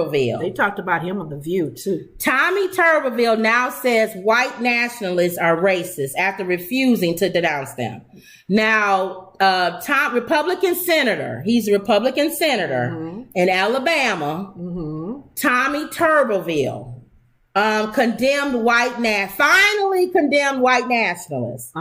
Tuberville. They talked about him on The View, too. Tommy Tuberville now says white nationalists are racist after refusing to denounce them. Now, Republican senator, he's a Republican senator in Alabama, Tommy Tuberville, finally condemned white nationalists,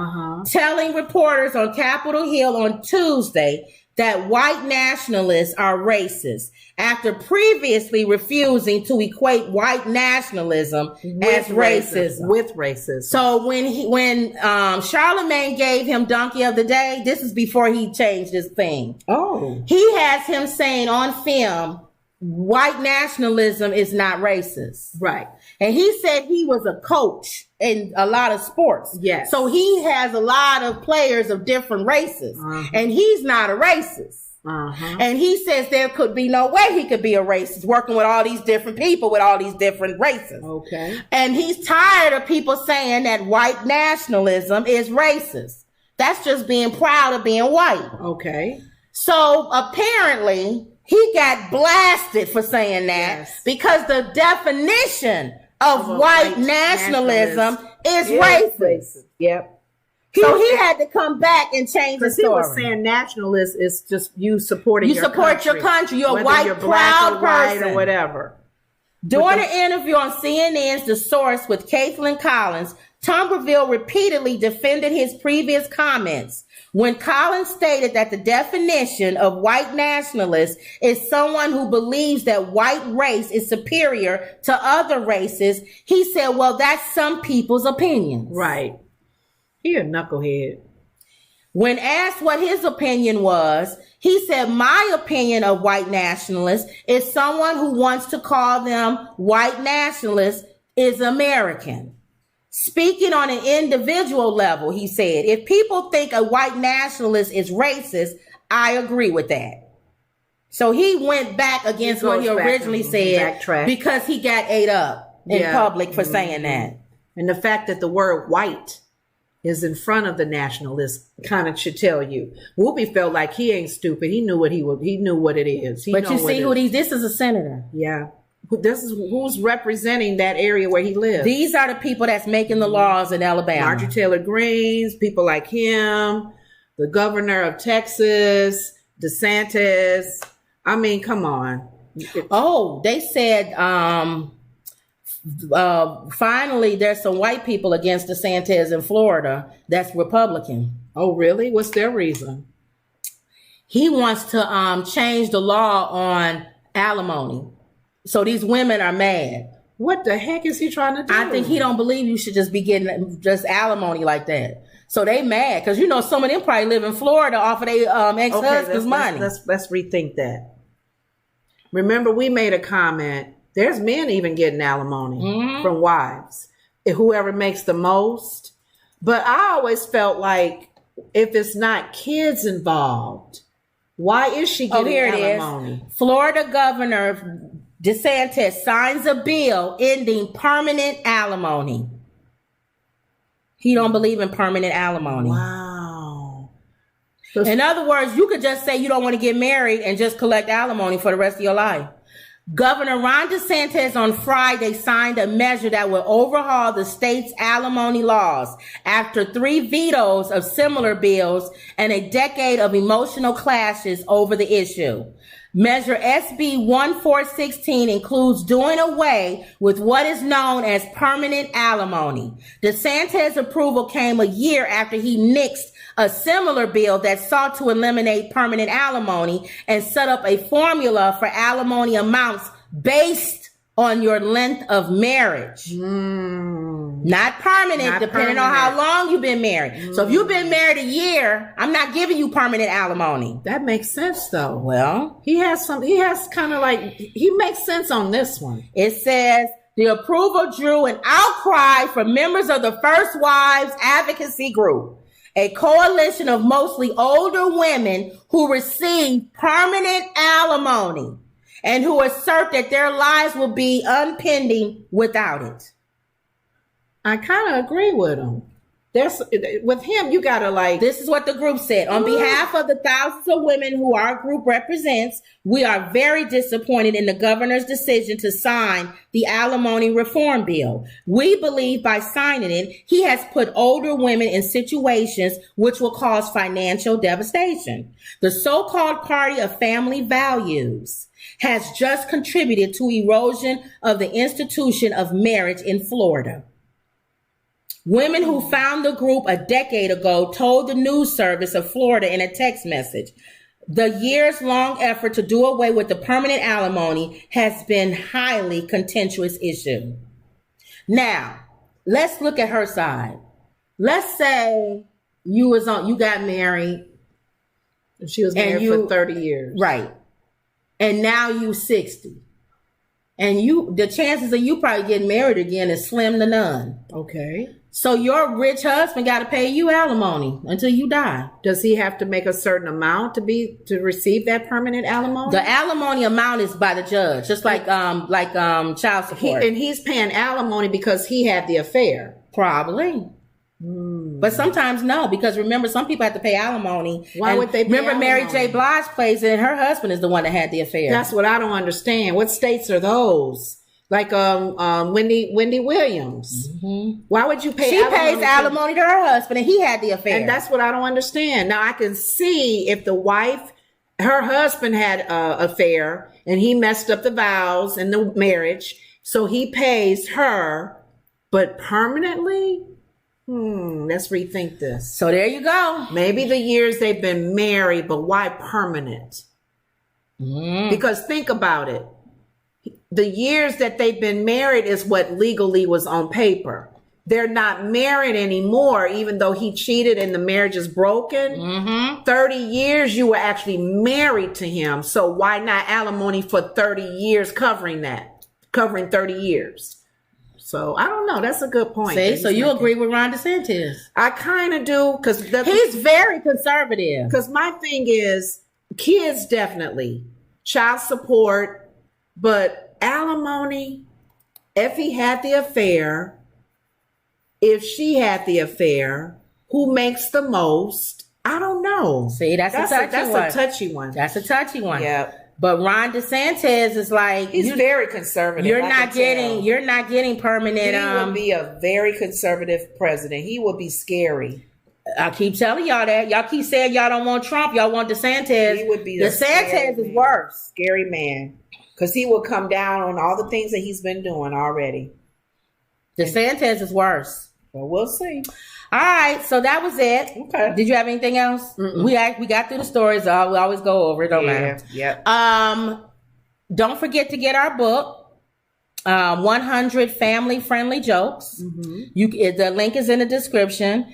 telling reporters on Capitol Hill on Tuesday that white nationalists are racist after previously refusing to equate white nationalism as racism. With racism. So when Charlemagne gave him Donkey of the Day, this is before he changed his thing. Oh. He has him saying on film, white nationalism is not racist. Right. And he said he was a coach in a lot of sports. Yes. So he has a lot of players of different races. And he's not a racist. And he says there could be no way he could be a racist working with all these different people with all these different races. Okay. And he's tired of people saying that white nationalism is racist. That's just being proud of being white. Okay. So apparently he got blasted for saying that because the definition of white nationalism is racist. Yep. So he had to come back and change the story. He was saying nationalist is just you supporting your country. You support your country. You're a white, you're proud person. Or whatever. During an interview on CNN's The Source with Caitlin Collins, Tuberville repeatedly defended his previous comments when Collins stated that the definition of white nationalist is someone who believes that white race is superior to other races. He said, well, that's some people's opinions. Right. He a knucklehead. When asked what his opinion was, he said, my opinion of white nationalists is someone who wants to call them white nationalists is American. Speaking on an individual level, he said, if people think a white nationalist is racist, I agree with that. So he went back against what he originally said because he got ate up in public for saying that. And the fact that the word white is in front of the nationalist kind of should tell you. Whoopi felt like he ain't stupid. He knew what he knew what it is. But you see this is a senator. Yeah. This is who's representing that area where he lives. These are the people that's making the laws in Alabama. Marjorie Taylor Greene, people like him, the governor of Texas, DeSantis. I mean, come on. Oh, they said finally there's some white people against DeSantis in Florida that's Republican. Oh, really? What's their reason? He wants to change the law on alimony. So these women are mad. What the heck is he trying to do? I think he don't believe you should just be getting just alimony like that. So they mad because, you know, some of them probably live in Florida off of their ex-husband's money. Let's rethink that. Remember, we made a comment. There's men even getting alimony from wives, whoever makes the most. But I always felt like if it's not kids involved, why is she getting alimony? It is. Florida Governor DeSantis signs a bill ending permanent alimony. He don't believe in permanent alimony. Wow. In other words, you could just say you don't want to get married and just collect alimony for the rest of your life. Governor Ron DeSantis on Friday signed a measure that will overhaul the state's alimony laws after 3 vetoes of similar bills and a decade of emotional clashes over the issue. Measure SB 1416 includes doing away with what is known as permanent alimony. DeSantis' approval came a year after he nixed a similar bill that sought to eliminate permanent alimony and set up a formula for alimony amounts based on your length of marriage. Not permanent, depending on how long you've been married. So if you've been married a year, I'm not giving you permanent alimony. That makes sense, though. Well, he makes sense on this one. It says the approval drew an outcry from members of the First Wives Advocacy Group, a coalition of mostly older women who receive permanent alimony and who assert that their lives will be unpending without it. I kind of agree with them. there's with him, you gotta like. This is what the group said. On behalf of the thousands of women who our group represents, we are very disappointed in the governor's decision to sign the alimony reform bill. We believe by signing it, he has put older women in situations which will cause financial devastation. The so-called party of family values has just contributed to erosion of the institution of marriage in Florida. Women who found the group a decade ago told the news service of Florida in a text message, the years-long effort to do away with the permanent alimony has been highly contentious issue. Now, let's look at her side. Let's say you got married. She was married for 30 years. Right. And now you 60. And the chances of you probably getting married again is slim to none. Okay. So your rich husband got to pay you alimony until you die. Does he have to make a certain amount to receive that permanent alimony? The alimony amount is by the judge, just like child support. And he's paying alimony because he had the affair. Probably. But sometimes no, because remember, some people have to pay alimony. Why would they pay remember alimony? Mary J. Blige plays it, and her husband is the one that had the affair. That's what I don't understand. What states are those? Like Wendy Williams. Mm-hmm. Why would you pay? She pays alimony to her husband, and he had the affair. And that's what I don't understand. Now I can see if her husband had an affair, and he messed up the vows and the marriage, so he pays her, but permanently. Let's rethink this. So there you go. Maybe the years they've been married, but why permanent? Because think about it. The years that they've been married is what legally was on paper. They're not married anymore, even though he cheated and the marriage is broken. 30 years you were actually married to him. So why not alimony for 30 years covering 30 years? So I don't know. That's a good point. See, so you agree with Ron DeSantis? I kind of do, because he's very conservative. Because my thing is, kids definitely, child support, but alimony. If he had the affair, if she had the affair, who makes the most? I don't know. See, that's a touchy one. That's a touchy one. Yeah. But Ron DeSantis is like, he's very conservative. You're not getting permanent. He would be a very conservative president. He would be scary. I keep telling y'all that. Y'all keep saying y'all don't want Trump. Y'all want DeSantis. He would be DeSantis is worse. Scary man. Because he will come down on all the things that he's been doing already. DeSantis is worse. Well, we'll see. All right, so that was it. Okay. Did you have anything else? We got through the stories. We always go over it. Don't matter. Yeah. Don't forget to get our book, 100 Family Friendly Jokes. The link is in the description.